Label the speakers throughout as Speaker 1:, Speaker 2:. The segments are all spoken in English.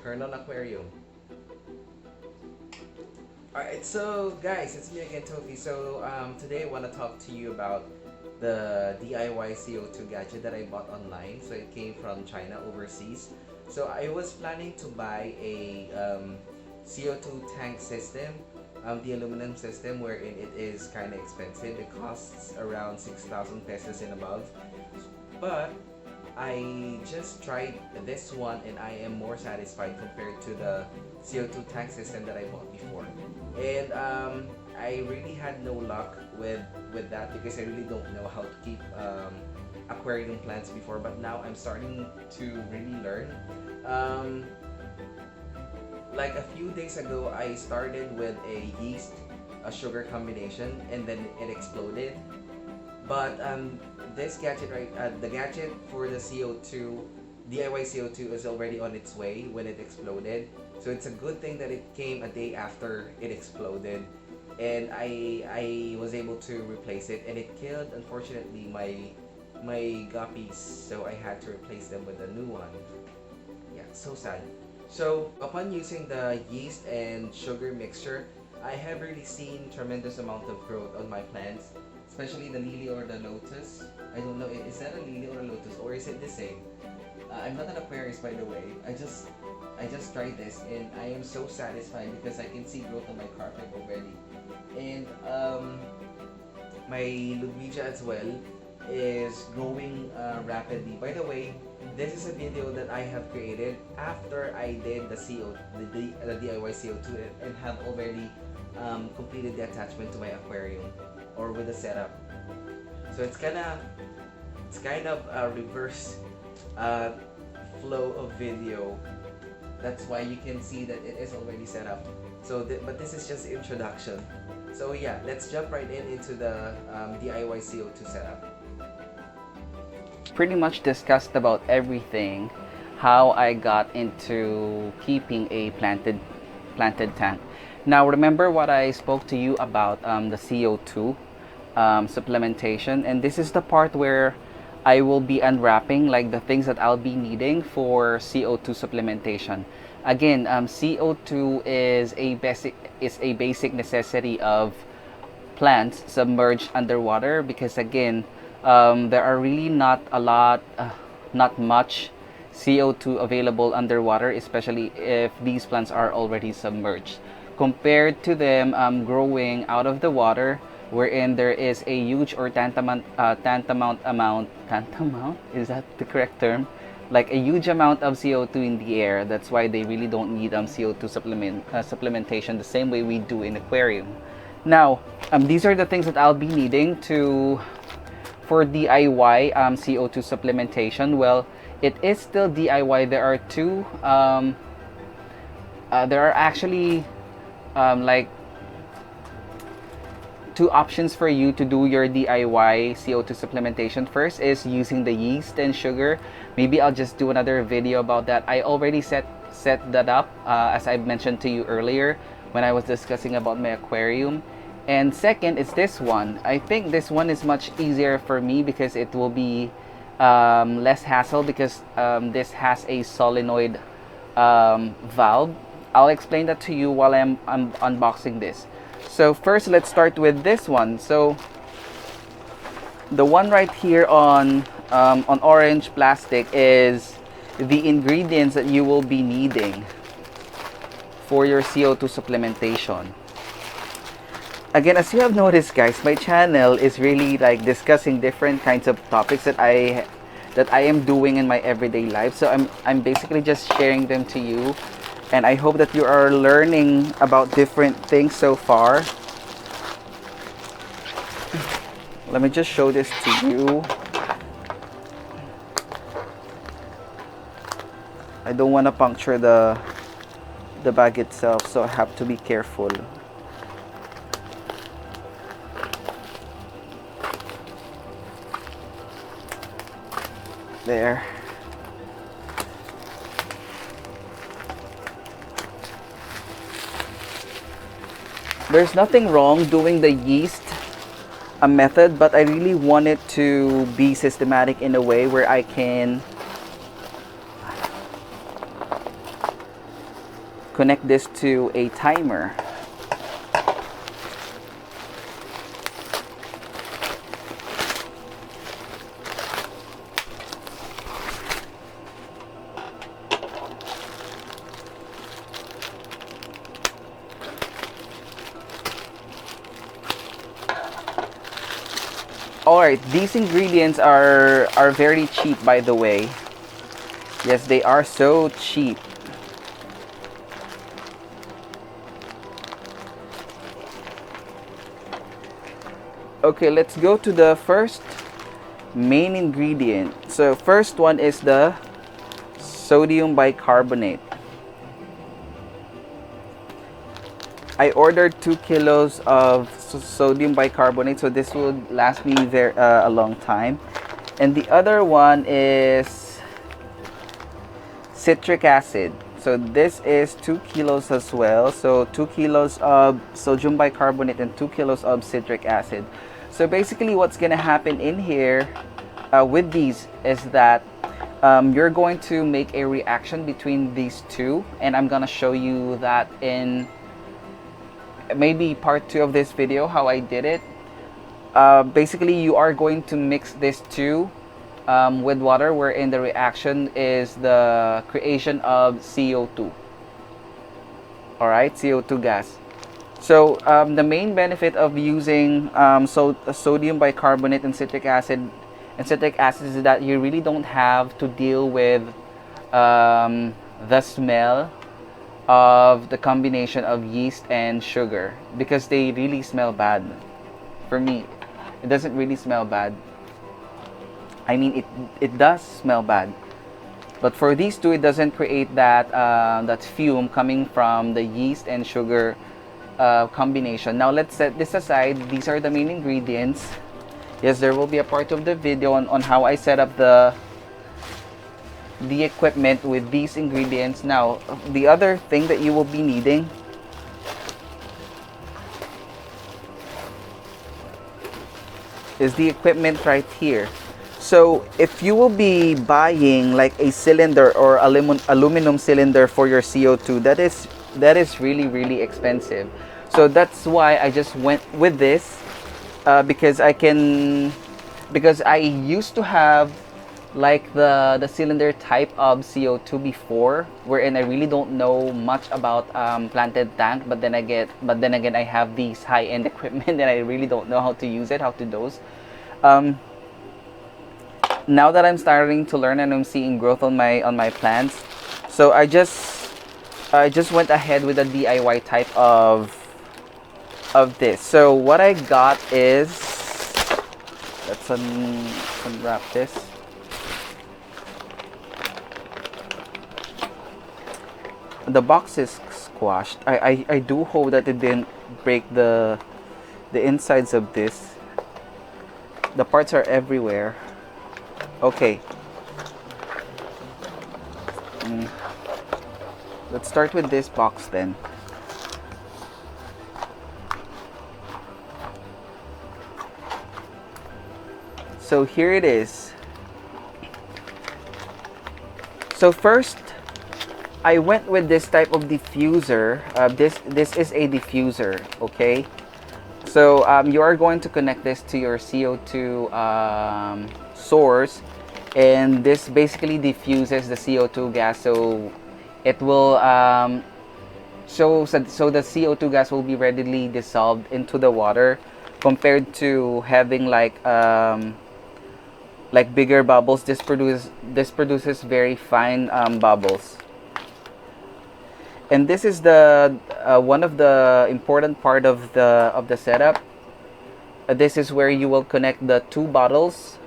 Speaker 1: Turn on aquarium. Alright, so guys, it's me again, Tofi. So today I want to talk to you about the DIY CO2 gadget that I bought online. So it came from China, overseas. So I was planning to buy a CO2 tank system, the aluminum system, wherein it is kind of expensive. It costs around 6,000 pesos and above. But I just tried this one and I am more satisfied compared to the CO2 tank system that I bought before. And I really had no luck with that because I really don't know how to keep aquarium plants before, but now I'm starting to really learn. Like a few days ago, I started with a yeast a sugar combination and then it exploded. But this gadget, the gadget for the CO2 DIY CO2 is already on its way when it exploded. So it's a good thing that it came a day after it exploded, and I was able to replace it, and it killed, unfortunately, my guppies, so I had to replace them with a new one. Yeah, so sad. So upon using the yeast and sugar mixture, I have really seen tremendous amount of growth on my plants, especially the lily or the lotus. I don't know, is that a lily or a lotus, or is it the same? I'm not an Aquarius, by the way. I just tried this and I am so satisfied because I can see growth on my carpet already. And my Ludwija as well is growing rapidly. By the way, this is a video that I have created after I did the DIY CO2 and have already completed the attachment to my aquarium or with the setup. So it's kind of a reverse flow of video. That's why you can see that it is already set up. So but this is just introduction. So yeah, let's jump right into the DIY CO2 setup.
Speaker 2: Pretty much discussed about everything, how I got into keeping a planted tank. Now remember what I spoke to you about the CO2 supplementation, and this is the part where I will be unwrapping like the things that I'll be needing for CO2 supplementation. Again, CO2 is a basic necessity of plants submerged underwater because again, there are really not much CO2 available underwater, especially if these plants are already submerged, compared to them growing out of the water, wherein there is a huge or tantamount, is that the correct term? Like a huge amount of CO2 in the air. That's why they really don't need CO2 supplementation the same way we do in aquarium. Now, these are the things that I'll be needing for DIY CO2 supplementation. Well, it is still DIY. There are actually like two options for you to do your DIY CO2 supplementation. First is using the yeast and sugar. Maybe I'll just do another video about that. I already set that up as I mentioned to you earlier when I was discussing about my aquarium. And second is this one. I think this one is much easier for me because it will be less hassle because this has a solenoid valve. I'll explain that to you while I'm unboxing this. So first, let's start with this one. So the one right here on orange plastic is the ingredients that you will be needing for your CO2 supplementation. Again, as you have noticed, guys, my channel is really like discussing different kinds of topics that I am doing in my everyday life. So I'm basically just sharing them to you. And I hope that you are learning about different things so far. Let me just show this to you. I don't want to puncture the bag itself, so I have to be careful. There. There's nothing wrong doing the yeast method, but I really want it to be systematic in a way where I can connect this to a timer. Alright, these ingredients are very cheap, by the way. Yes, they are so cheap. Okay, let's go to the first main ingredient. So first one is the sodium bicarbonate. I ordered 2 kilos of sodium bicarbonate, so this will last me a long time. And the other one is citric acid. So this is 2 kilos as well. So 2 kilos of sodium bicarbonate and 2 kilos of citric acid. So basically what's gonna happen in here with these is that you're going to make a reaction between these two, and I'm gonna show you that in maybe part 2 of this video, how I did it. Basically you are going to mix these two with water, wherein the reaction is the creation of CO2. Alright, CO2 gas. So the main benefit of using sodium bicarbonate and citric acid is that you really don't have to deal with the smell of the combination of yeast and sugar, because they really smell bad. For me, it doesn't really smell bad. I mean, it does smell bad, but for these two, it doesn't create that that fume coming from the yeast and sugar combination. Now let's set this aside. These are the main ingredients. Yes, there will be a part of the video on how I set up the equipment with these ingredients. Now, the other thing that you will be needing is the equipment right here. So if you will be buying like a cylinder or aluminum cylinder for your CO2, that is really expensive. So that's why I just went with this, because I used to have like the cylinder type of CO2 before, wherein I really don't know much about planted tank, but then again I have these high-end equipment and I really don't know how to use it, how to dose. Now that I'm starting to learn and I'm seeing growth on my plants, so I just went ahead with a DIY type of this. So what I got is, let's unwrap this. The box is squashed. I do hope that it didn't break the insides of this. The parts are everywhere. Okay. Let's start with this box then. So here it is. So first, I went with this type of diffuser. This is a diffuser, okay? So you are going to connect this to your CO2 source, and this basically diffuses the CO2 gas. So it will so the CO2 gas will be readily dissolved into the water, compared to having like bigger bubbles. This produces very fine bubbles. And this is the one of the important part of the setup. This is where you will connect the two bottles.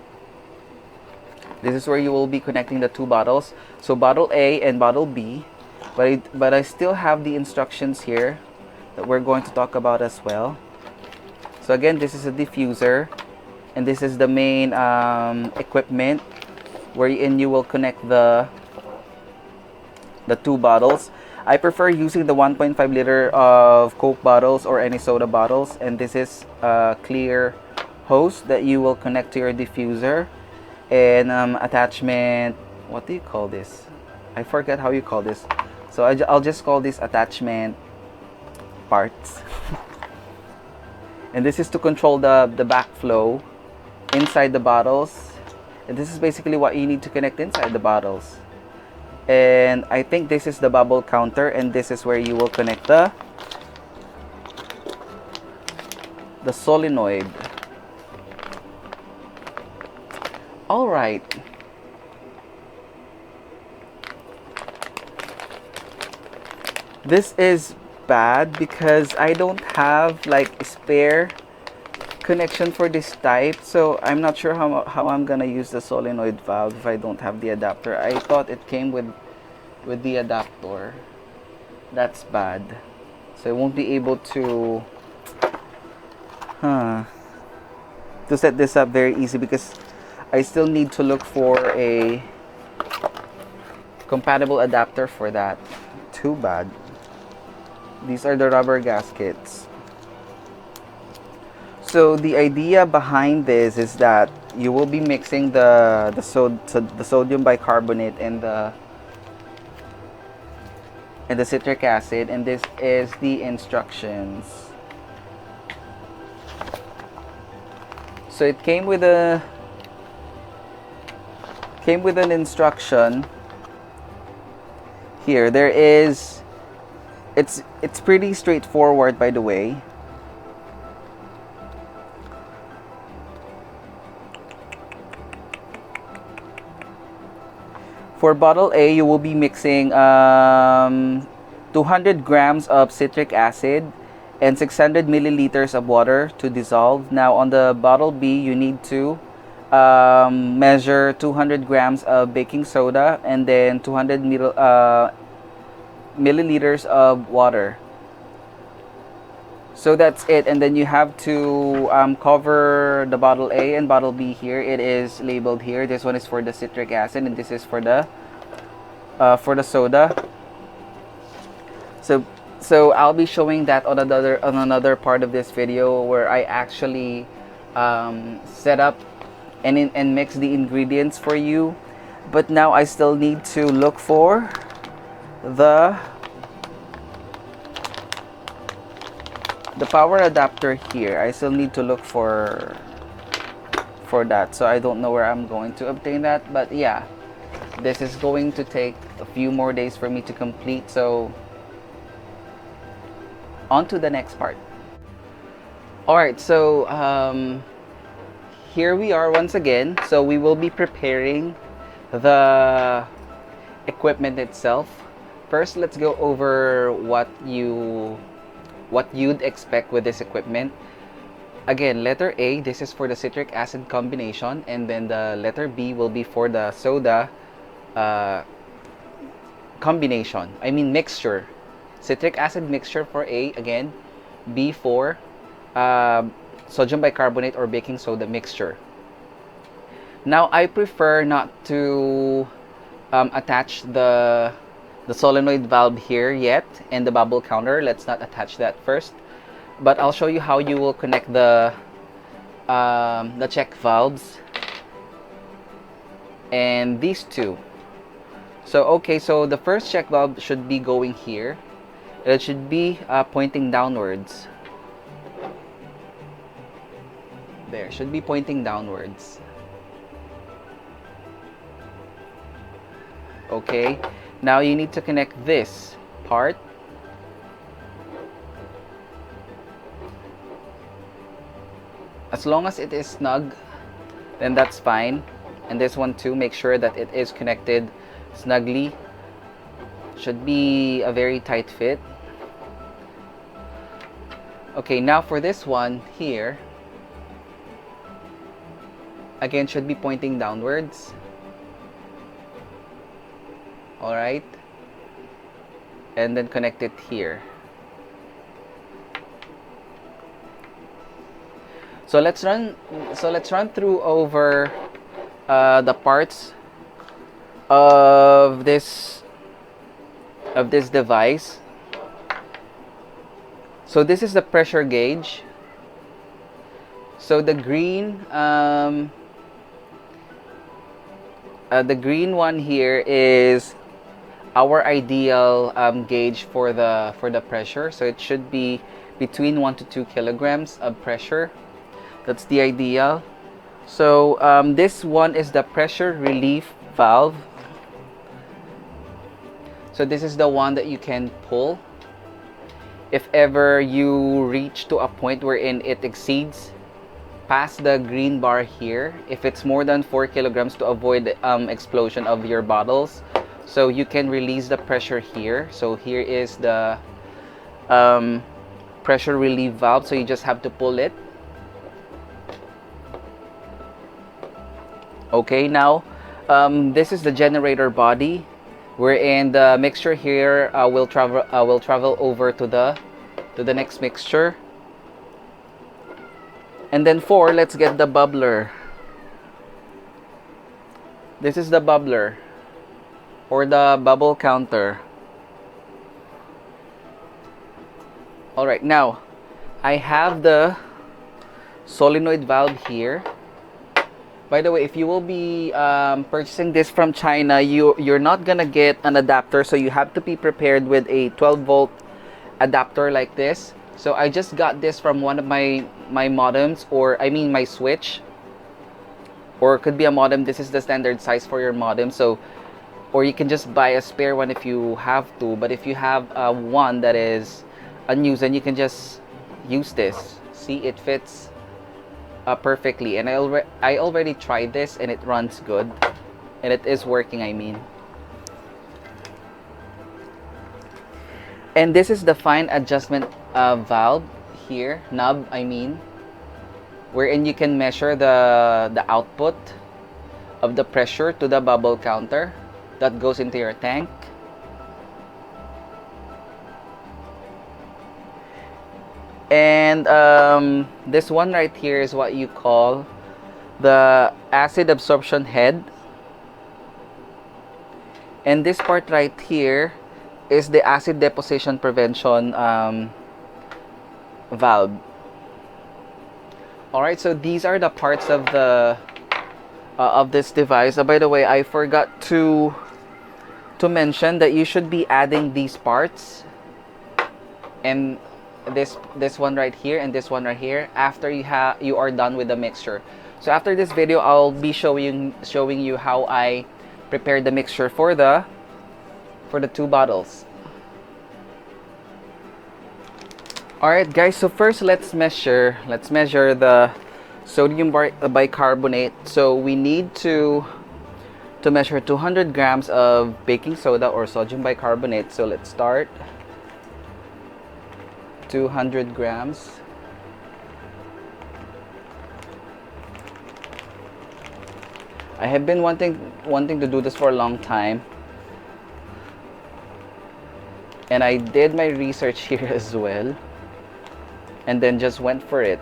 Speaker 2: This is where you will be connecting the two bottles. So bottle A and bottle B. But I still have the instructions here that we're going to talk about as well. So again, this is a diffuser, and this is the main equipment wherein you will connect the two bottles. I prefer using the 1.5 liter of Coke bottles or any soda bottles, and this is a clear hose that you will connect to your diffuser, and attachment, what do you call this? I forget how you call this. So I'll just call this attachment parts. And this is to control the backflow inside the bottles. And this is basically what you need to connect inside the bottles. And I think this is the bubble counter, and this is where you will connect the solenoid. All right. This is bad because I don't have like a spare connection for this type, so I'm not sure how I'm gonna use the solenoid valve if I don't have the adapter. I thought it came with the adapter. That's bad. So I won't be able to set this up very easy because I still need to look for a compatible adapter for that. Too bad. These are the rubber gaskets. So the idea behind this is that you will be mixing the sodium bicarbonate and the citric acid, and this is the instructions. So it came with an instruction here. It's pretty straightforward, by the way. For bottle A, you will be mixing 200 grams of citric acid and 600 milliliters of water to dissolve. Now on the bottle B, you need to measure 200 grams of baking soda and then 200 milliliters of water. So that's it, and then you have to cover the bottle A and bottle B here. It is labeled here. This one is for the citric acid and this is for the soda. So I'll be showing that on another part of this video where I actually set up and mix the ingredients for you. But now I still need to look for the power adapter here. I still need to look for that, so I don't know where I'm going to obtain that, but yeah, this is going to take a few more days for me to complete. So on to the next part. All right, so here we are once again. So we will be preparing the equipment itself. First, let's go over what you'd expect with this equipment. Again, letter A, this is for the citric acid combination, and then the letter B will be for the soda combination. I mean mixture. Citric acid mixture for A, again. B for sodium bicarbonate or baking soda mixture. Now, I prefer not to attach the solenoid valve here yet and the bubble counter. Let's not attach that first, but I'll show you how you will connect the check valves and these two. So okay, so the first check valve should be going here. It should be pointing downwards. There, should be pointing downwards. Okay, now you need to connect this part. As long as it is snug, then that's fine. And this one too, make sure that it is connected snugly. Should be a very tight fit. Okay, now for this one here, again, should be pointing downwards. All right, and then connect it here. So let's run through over the parts of this device. So this is the pressure gauge. So the green one here is our ideal gauge for the pressure. So it should be between 1 to 2 kilograms of pressure. That's the ideal. So this one is the pressure relief valve. So this is the one that you can pull if ever you reach to a point wherein it exceeds past the green bar here. If it's more than 4 kilograms, to avoid explosion of your bottles, so you can release the pressure here. So here is the pressure relief valve, so you just have to pull it. Okay, now this is the generator body, wherein the mixture here will travel over to the next mixture. And then 4, let's get the bubbler. This is the bubbler, or the bubble counter. Alright, now I have the solenoid valve here. By the way, if you will be purchasing this from China, you're not gonna get an adapter, so you have to be prepared with a 12-volt adapter like this. So I just got this from one of my modems, or I mean my switch, or it could be a modem. This is the standard size for your modem. So, or you can just buy a spare one if you have to. But if you have one that is unused, then you can just use this. See, it fits perfectly, and I already tried this and it runs good, and it is working, I mean. And this is the fine adjustment valve here, knob I mean, wherein you can measure the output of the pressure to the bubble counter that goes into your tank. And this one right here is what you call the acid absorption head. And this part right here is the acid deposition prevention valve. Alright, so these are the parts of the of this device. By the way, I forgot to mention that you should be adding these parts, and this one right here and this one right here, after you are done with the mixture. So after this video, I'll be showing you how I prepared the mixture for the 2 bottles. Alright guys, so first let's measure the sodium bicarbonate. So we need to measure 200 grams of baking soda or sodium bicarbonate. So let's start. 200 grams. I have been wanting to do this for a long time, and I did my research here as well, and then just went for it.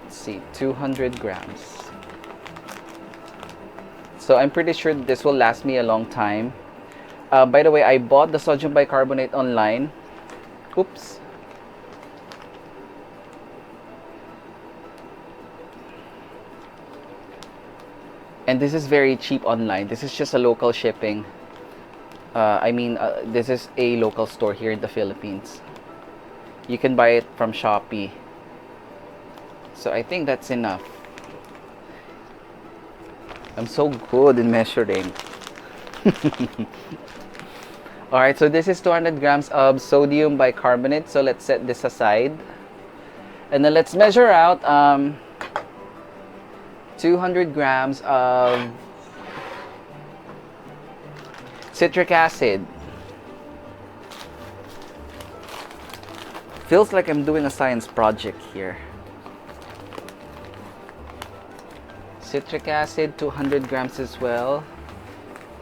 Speaker 2: Let's see, 200 grams. So I'm pretty sure this will last me a long time. By the way, I bought the sodium bicarbonate online. Oops. And this is very cheap online. This is just a local shipping. This is a local store here in the Philippines. You can buy it from Shopee. So I think that's enough. I'm so good in measuring. Alright, so this is 200 grams of sodium bicarbonate. So let's set this aside. And then let's measure out 200 grams of citric acid. Feels like I'm doing a science project here. Citric acid, 200 grams as well.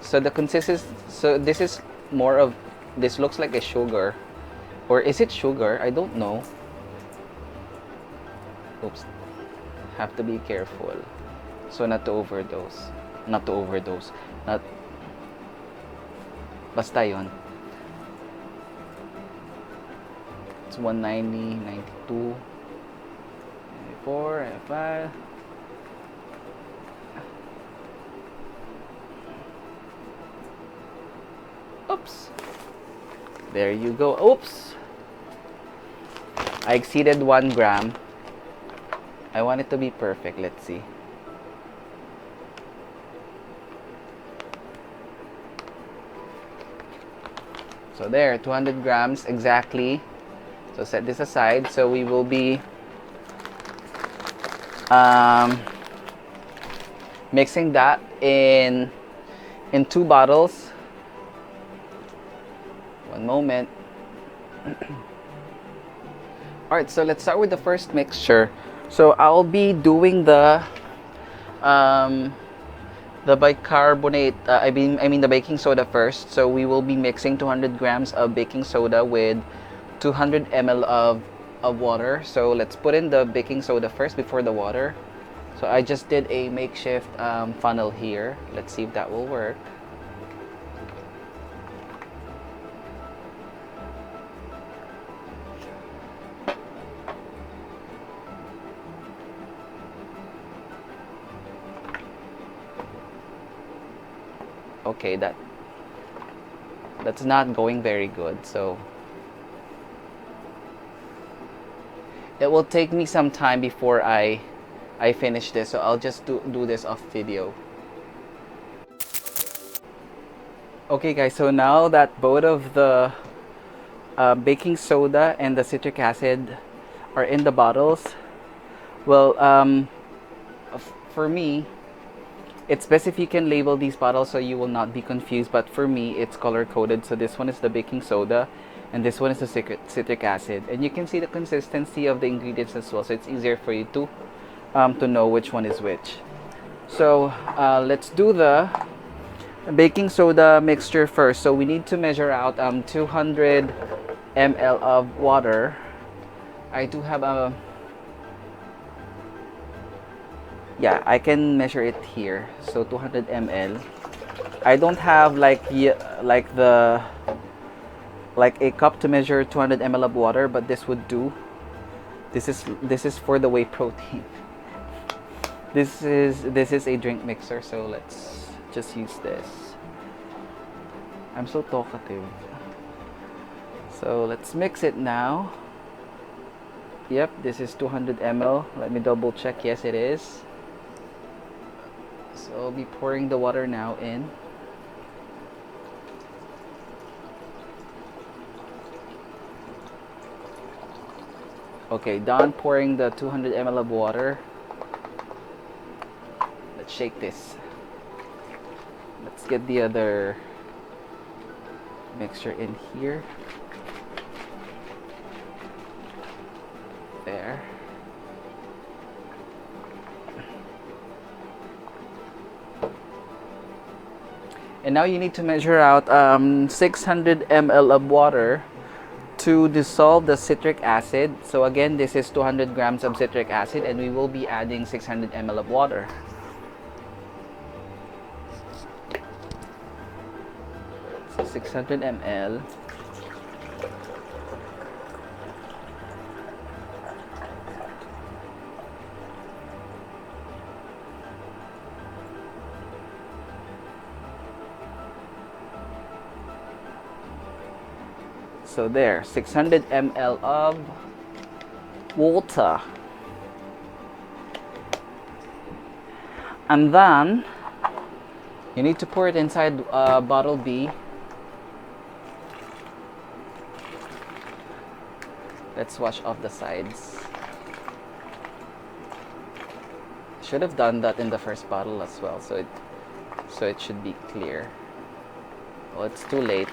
Speaker 2: So the consistency, so this is more of, this looks like a sugar, or is it sugar? I don't know. Oops, have to be careful, so not to overdose, basta yun. It's 190, 92, 94, 95. Oops. There you go. Oops. I exceeded 1 gram. I want it to be perfect. Let's see. So there, 200 grams exactly. So set this aside. So we will be mixing that in 2 bottles. One moment. Alright, so let's start with the first mixture. So I'll be doing the bicarbonate, I mean the baking soda first. So we will be mixing 200 grams of baking soda with 200 ml of water. So let's put in the baking soda first before the water. So I just did a makeshift funnel here. Let's see if that will work. Okay, that's not going very good, so it will take me some time before I finish this, so I'll just do this off video. Okay guys, so now that both of the baking soda and the citric acid are in the bottles, well, for me, it's best if you can label these bottles so you will not be confused, but for me it's color coded. So this one is the baking soda and this one is the citric acid, and you can see the consistency of the ingredients as well, so it's easier for you to know which one is which. So let's do the baking soda mixture first. So we need to measure out 200 ml of water. I do have a I can measure it here. So 200 ml. I don't have like a cup to measure 200 ml of water, but this would do. This is for the whey protein. This is a drink mixer, so let's just use this. I'm so talkative. So let's mix it now. Yep, this is 200 ml. Let me double check. Yes, it is. So I'll be pouring the water now in. Okay, done pouring the 200 ml of water. Let's shake this. Let's get the other mixture in here. There. And now you need to measure out 600 ml of water to dissolve the citric acid. So again, this is 200 grams of citric acid, and we will be adding 600 ml of water. So 600 ml. So there, 600 ml of water. And then you need to pour it inside bottle B. Let's wash off the sides. Should have done that in the first bottle as well, so it should be clear. Well, it's too late.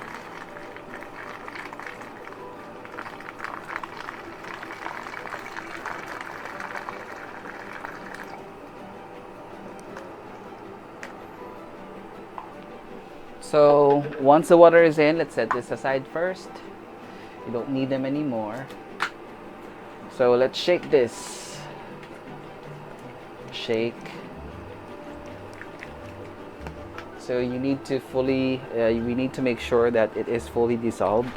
Speaker 2: So once the water is in, let's set this aside first. You don't need them anymore. So let's shake this. Shake. So you need to we need to make sure that it is fully dissolved.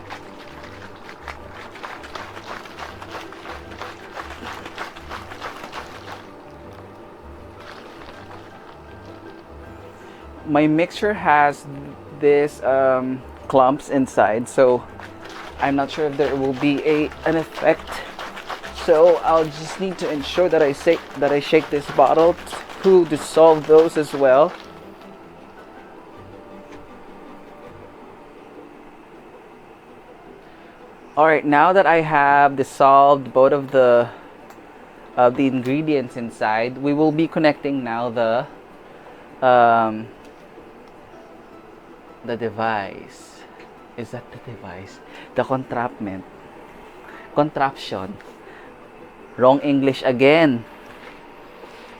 Speaker 2: My mixture has this clumps inside, so I'm not sure if there will be an effect. So I'll just need to ensure that I shake this bottle to dissolve those as well. All right, now that I have dissolved both of the ingredients inside, we will be connecting now the device. Is that the device? The contraption. Wrong English again.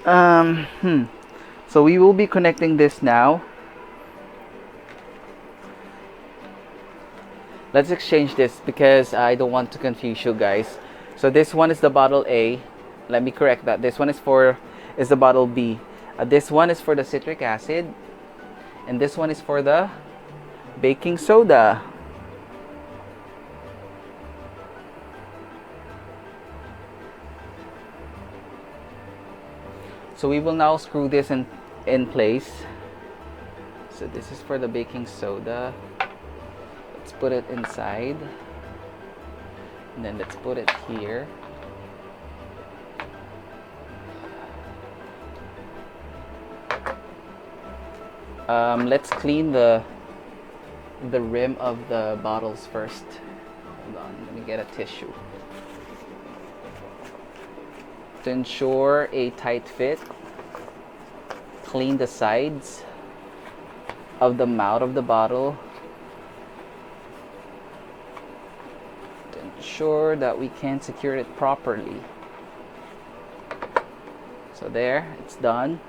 Speaker 2: So we will be connecting this now. Let's exchange this because I don't want to confuse you guys. So this one is the bottle A. Let me correct that. This one is the bottle B. This one is for the citric acid, and this one is for the baking soda. So we will now screw this in place. So this is for the baking soda. Let's put it inside, and then let's put it here. Let's clean the rim of the bottles first. Hold on, let me get a tissue. To ensure a tight fit, clean the sides of the mouth of the bottle to ensure that we can secure it properly. So there, it's done.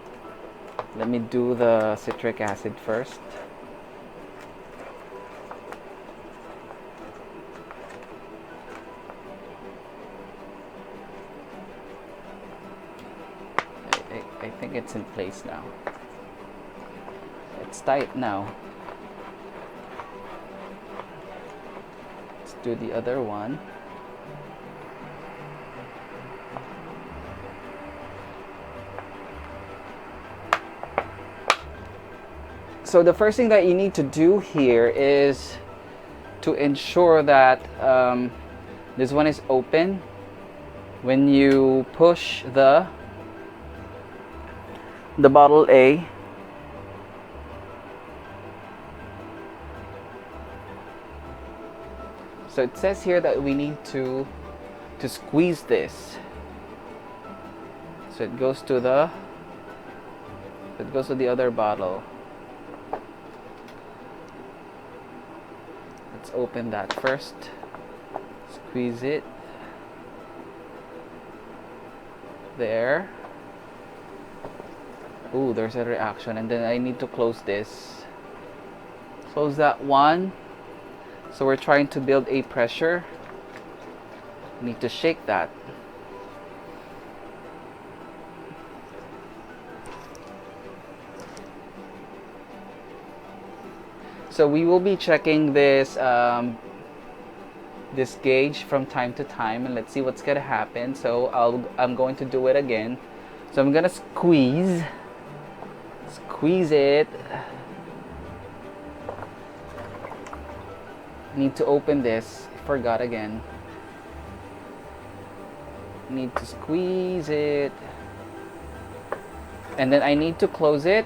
Speaker 2: Let me do the citric acid first. I think it's in place now. It's tight now. Let's do the other one. So the first thing that you need to do here is to ensure that this one is open when you push the bottle A. So it says here that we need to squeeze this. So it goes to the other bottle. Let's open that first. Squeeze it. There. Ooh, there's a reaction, and then I need to close this. Close that one. So we're trying to build a pressure. Need to shake that. So we will be checking this this gauge from time to time, and let's see what's gonna happen. So I'm going to do it again. So I'm gonna squeeze it. Need to open this. Forgot again. Need to squeeze it, and then I need to close it.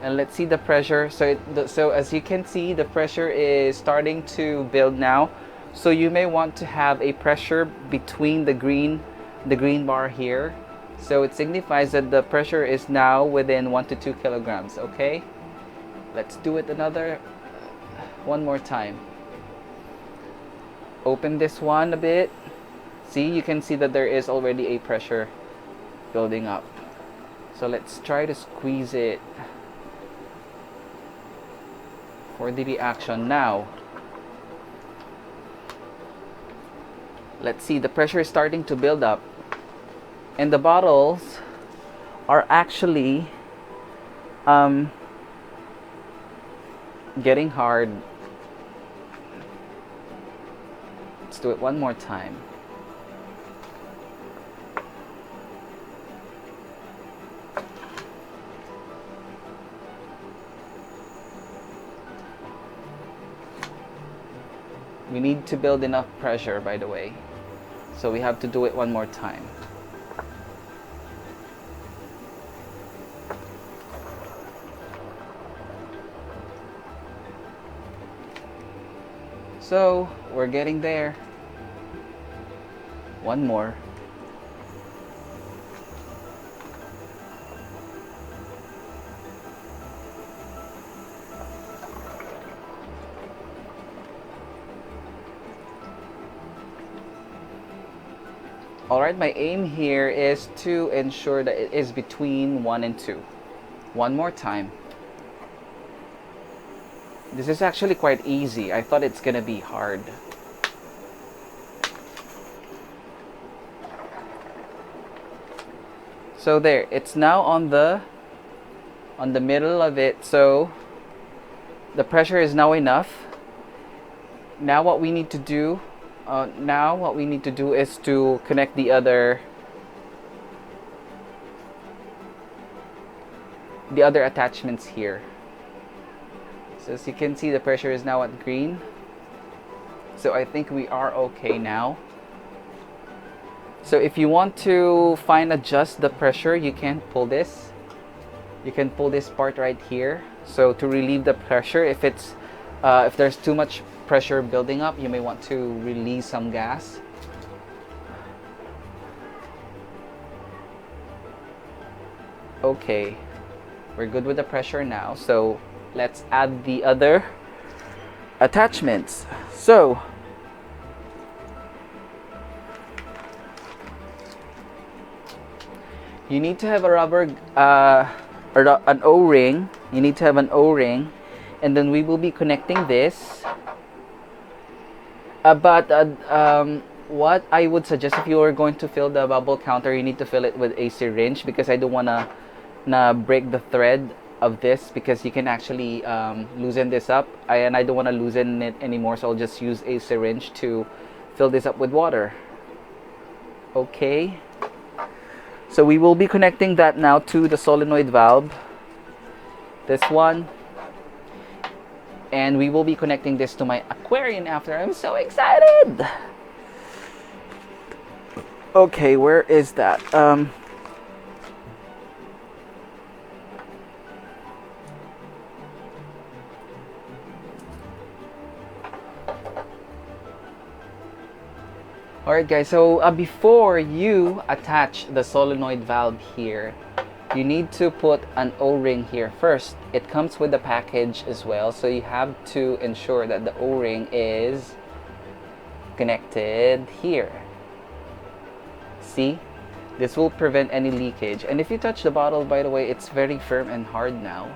Speaker 2: And let's see the pressure. So as you can see, the pressure is starting to build now. So you may want to have a pressure between the green bar here. So it signifies that the pressure is now within 1 to 2 kilograms. Okay, let's do it one more time. Open this one a bit. See, you can see that there is already a pressure building up. So let's try to squeeze it for the reaction now. Let's see, the pressure is starting to build up, and the bottles are actually getting hard. Let's do it one more time. We need to build enough pressure, by the way. So we have to do it one more time. So we're getting there. One more. Alright, my aim here is to ensure that it is between 1 and 2. One more time. This is actually quite easy. I thought it's gonna be hard. So there, it's now on the middle of it, so the pressure is now enough. Now what we need to do is to connect the other attachments here. So as you can see, the pressure is now at green. So I think we are okay now. So if you want to adjust the pressure, you can pull this. You can pull this part right here. So to relieve the pressure, if there's too much pressure building up, you may want to release some gas. Okay, we're good with the pressure now, so let's add the other attachments. So you need to have a rubber or an O-ring. You need to have an O-ring, and then we will be connecting this. What I would suggest, if you are going to fill the bubble counter, you need to fill it with a syringe, because I don't want to break the thread of this, because you can actually loosen this up, and I don't want to loosen it anymore, so I'll just use a syringe to fill this up with water. Okay, so we will be connecting that now to the solenoid valve, this one. And we will be connecting this to my aquarium after. I'm so excited! Okay, where is that? Alright guys, so before you attach the solenoid valve here, you need to put an O-ring here first. It comes with the package as well, so you have to ensure that the O-ring is connected here. See? This will prevent any leakage. And if you touch the bottle, by the way, it's very firm and hard now.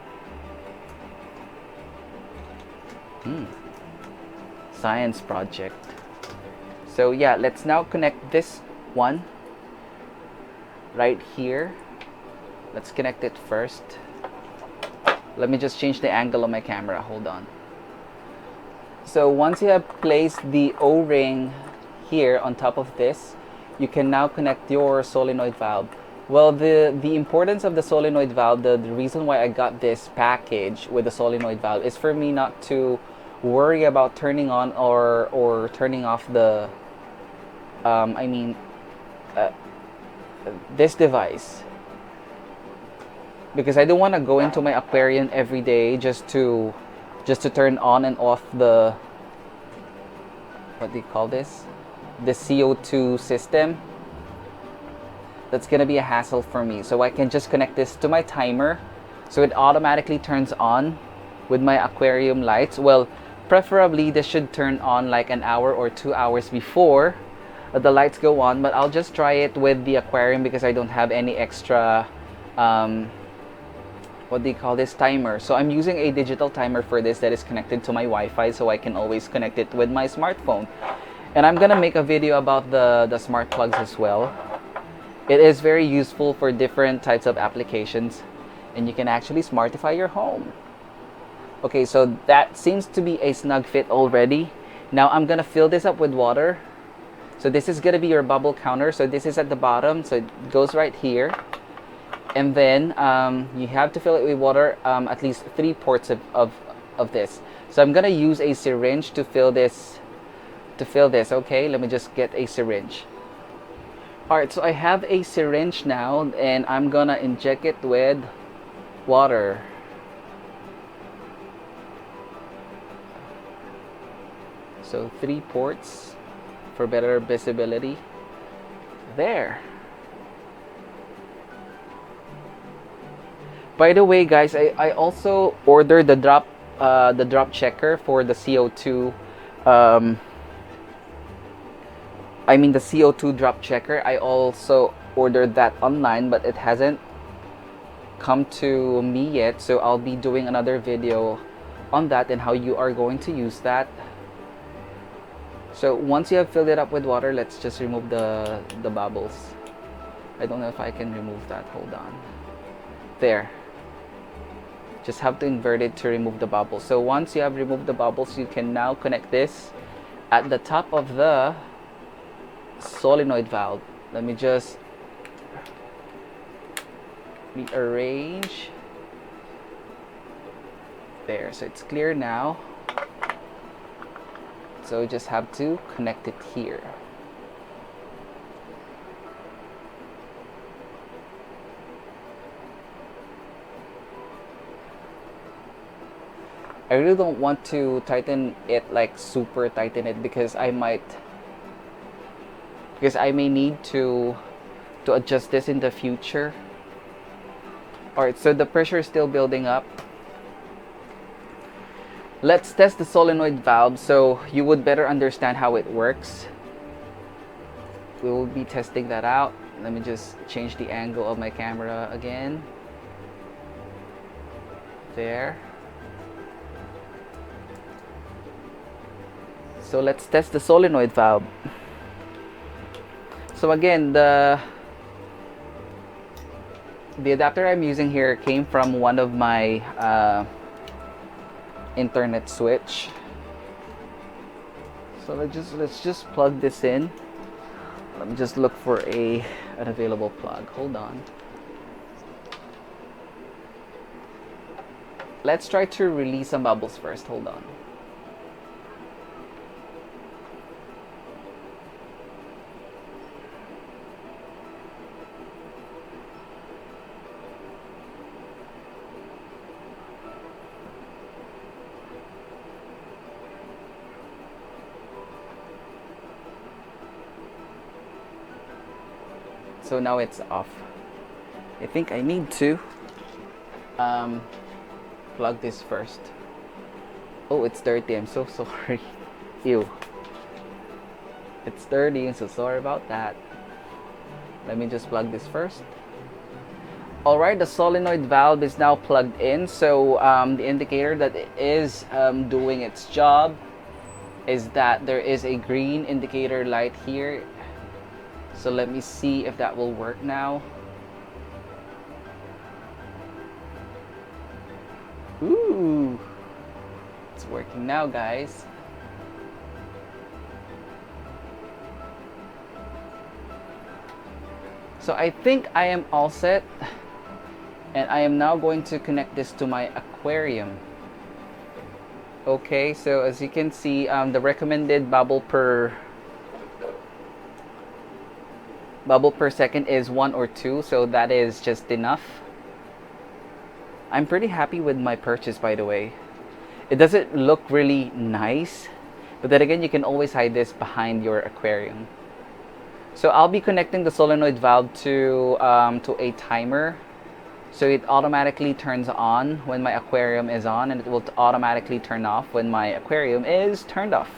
Speaker 2: Science project. So yeah, let's now connect this one right here. Let's connect it first. Let me just change the angle of my camera. Hold on. So once you have placed the O-ring here on top of this, you can now connect your solenoid valve. Well, the importance of the solenoid valve, the reason why I got this package with the solenoid valve is for me not to worry about turning on or turning off the this device, because I don't want to go into my aquarium every day just to turn on and off the, what do you call this, the CO2 system. That's gonna be a hassle for me. So I can just connect this to my timer, so it automatically turns on with my aquarium lights. Well, preferably this should turn on like an hour or 2 hours before the lights go on, but I'll just try it with the aquarium because I don't have any extra what do you call this, timer. So I'm using a digital timer for this that is connected to my Wi-Fi, so I can always connect it with my smartphone. And I'm gonna make a video about the smart plugs as well. It is very useful for different types of applications, and you can actually smartify your home. Okay, so that seems to be a snug fit already. Now I'm gonna fill this up with water. So this is gonna be your bubble counter. So this is at the bottom, so it goes right here. And then you have to fill it with water, at least 3 quarts of this. So I'm gonna use a syringe to fill this to fill this. Okay, let me just get a syringe. Alright, so I have a syringe now, and I'm gonna inject it with water. So 3 ports for better visibility. There. By the way, guys, I also ordered the drop checker for the CO2. I mean the CO2 drop checker. I also ordered that online, but it hasn't come to me yet. So I'll be doing another video on that and how you are going to use that. So once you have filled it up with water, let's just remove the bubbles. I don't know if I can remove that. Hold on. There. Just have to invert it to remove the bubbles. So once you have removed the bubbles, you can now connect this at the top of the solenoid valve. Let me just rearrange. There, so it's clear now. So you just have to connect it here. I really don't want to tighten it, like super tighten it, because I may need to adjust this in the future. Alright, so the pressure is still building up. Let's test the solenoid valve so you would better understand how it works. We will be testing that out. Let me just change the angle of my camera again. There. So let's test the solenoid valve. So again, the adapter I'm using here came from one of my internet switch. So let's just plug this in. Let me just look for an available plug. Hold on. Let's try to release some bubbles first. Hold on. So now it's off. I think I need to plug this first. Oh, it's dirty. I'm so sorry. Ew. It's dirty. I'm so sorry about that. Let me just plug this first. Alright, the solenoid valve is now plugged in. So the indicator that it is doing its job is that there is a green indicator light here. So let me see if that will work now. Ooh, it's working now, guys. So I think I am all set, and I am now going to connect this to my aquarium. Okay, so as you can see, the recommended bubble per second is 1 or 2, so that is just enough. I'm pretty happy with my purchase, by the way. It doesn't look really nice, but then again, you can always hide this behind your aquarium. So I'll be connecting the solenoid valve to a timer, so it automatically turns on when my aquarium is on, and it will automatically turn off when my aquarium is turned off.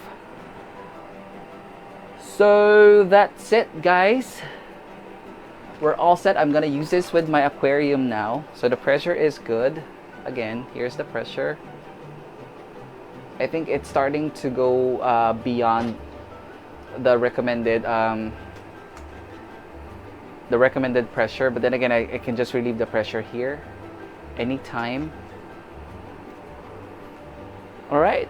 Speaker 2: So that's it, guys. We're all set. I'm gonna use this with my aquarium now. So the pressure is good. Again, here's the pressure. I think it's starting to go beyond the recommended pressure, but then again, I can just relieve the pressure here anytime. All right.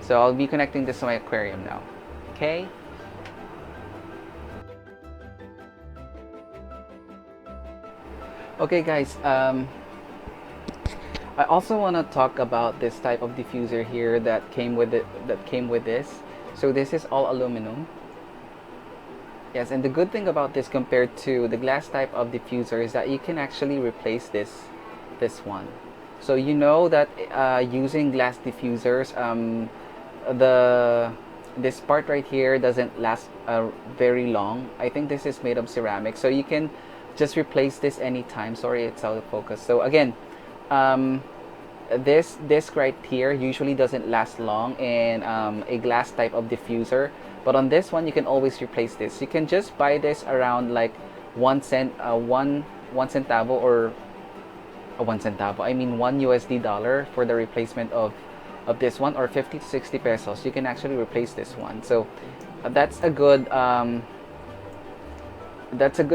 Speaker 2: So I'll be connecting this to my aquarium now. Okay. Okay, guys. I also want to talk about this type of diffuser here that came with it, that came with this. So this is all aluminum. Yes, and the good thing about this compared to the glass type of diffuser is that you can actually replace this one. So you know that using glass diffusers, the this part right here doesn't last very long. I think this is made of ceramic, so you can just replace this anytime. Sorry, it's out of focus. So again, this disc right here usually doesn't last long in a glass type of diffuser, but on this one you can always replace this. You can just buy this around like 1 cent, one centavo, or 1 centavo, I mean $1 dollar for the replacement of this one, or 50 to 60 pesos. You can actually replace this one. So that's a good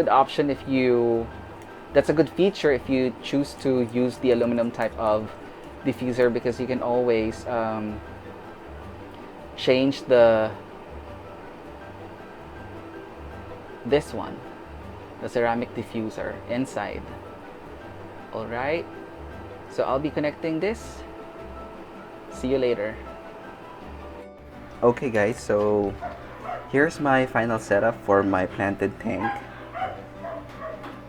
Speaker 2: option if you, that's a good feature if you choose to use the aluminum type of diffuser, because you can always change this one, the ceramic diffuser inside. Alright, so I'll be connecting this. See you later.
Speaker 1: Okay guys, so here's my final setup for my planted tank.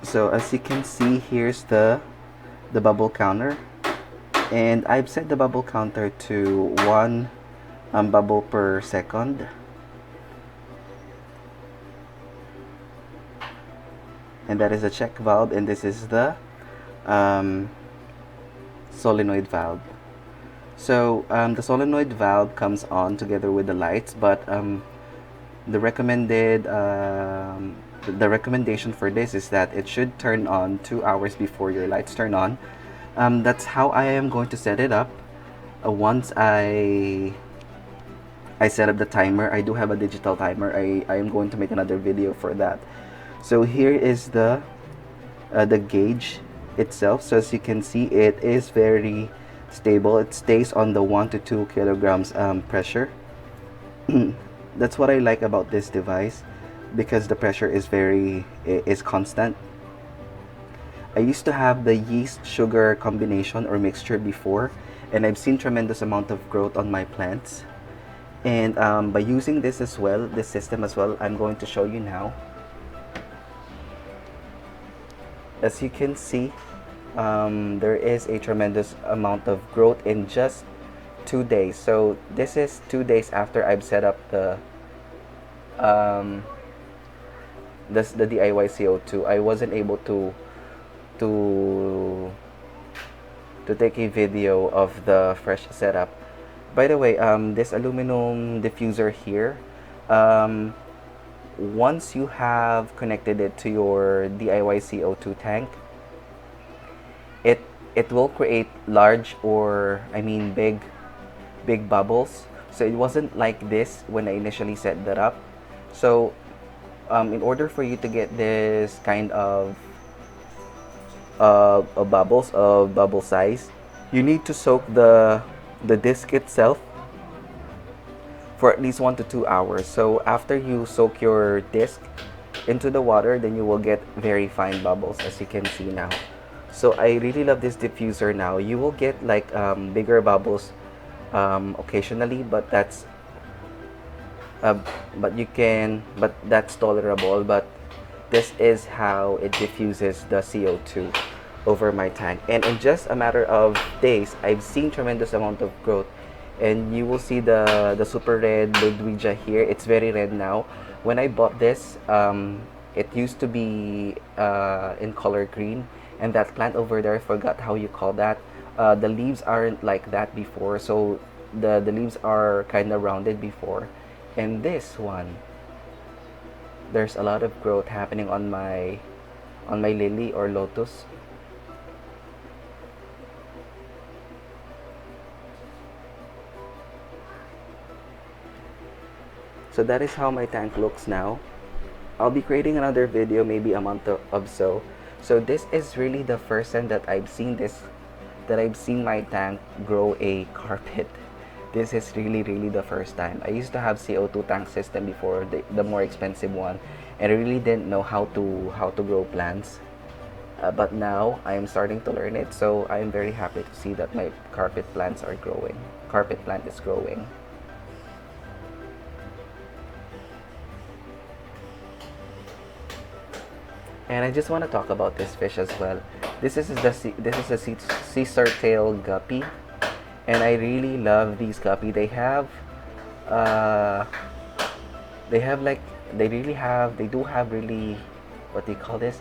Speaker 1: So as you can see, here's the bubble counter, and I've set the bubble counter to 1 bubble per second. And that is a check valve, and this is the solenoid valve. So the solenoid valve comes on together with the lights, but the recommendation for this is that it should turn on 2 hours before your lights turn on. That's how I am going to set it up. Once I set up the timer, I do have a digital timer. I am going to make another video for that. So here is the gauge itself. So as you can see, it is very stable. It stays on the 1 to 2 kilograms pressure. That's what I like about this device, because the pressure is constant. I used to have the yeast sugar combination or mixture before, and I've seen tremendous amount of growth on my plants. And by using this as well, this system as well, I'm going to show you now. As you can see, there is a tremendous amount of growth in just 2 days. So this is 2 days after I've set up the DIY CO2. I wasn't able to take a video of the fresh setup. By the way, this aluminum diffuser here, once you have connected it to your DIY CO2 tank, it will create large, or I mean big bubbles. So it wasn't like this when I initially set that up. So in order for you to get this kind of bubble size, you need to soak the disc itself for at least 1 to 2 hours. So after you soak your disc into the water, then you will get very fine bubbles, as you can see now. So I really love this diffuser now. You will get like bigger bubbles occasionally, but that's tolerable. But this is how it diffuses the CO2 over my tank, and in just a matter of days, I've seen tremendous amount of growth. And you will see the super red Ludwigia here. It's very red now. When I bought this, it used to be in color green, and that plant over there, I forgot how you call that. The leaves aren't like that before, so the leaves are kind of rounded before. And this one, there's a lot of growth happening on my lily or lotus. So that is how my tank looks now. I'll be creating another video maybe a month or so. So this is really the first time that I've seen my tank grow a carpet. This is really the first time. I used to have CO2 tank system before, the more expensive one, and I really didn't know how to grow plants.
Speaker 2: but now I am starting to learn it, so I am very happy to see that my carpet plants are growing. Carpet plant is growing. And I just want to talk about this fish as well. This is a Caesar tail guppy, and I really love these guppy. Uh, they do have really, what do you call this?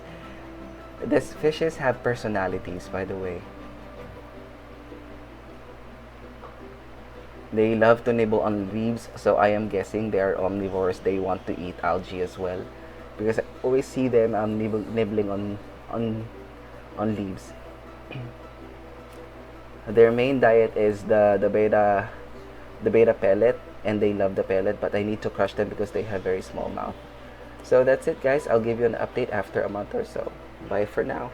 Speaker 2: These fishes have personalities, by the way. They love to nibble on leaves, so I am guessing they are omnivores. They want to eat algae as well, because I always see them nibbling on leaves. Their main diet is the beta pellet, and they love the pellet, but I need to crush them because they have very small mouth. So that's it, guys. I'll give you an update after a month or so. Bye for now.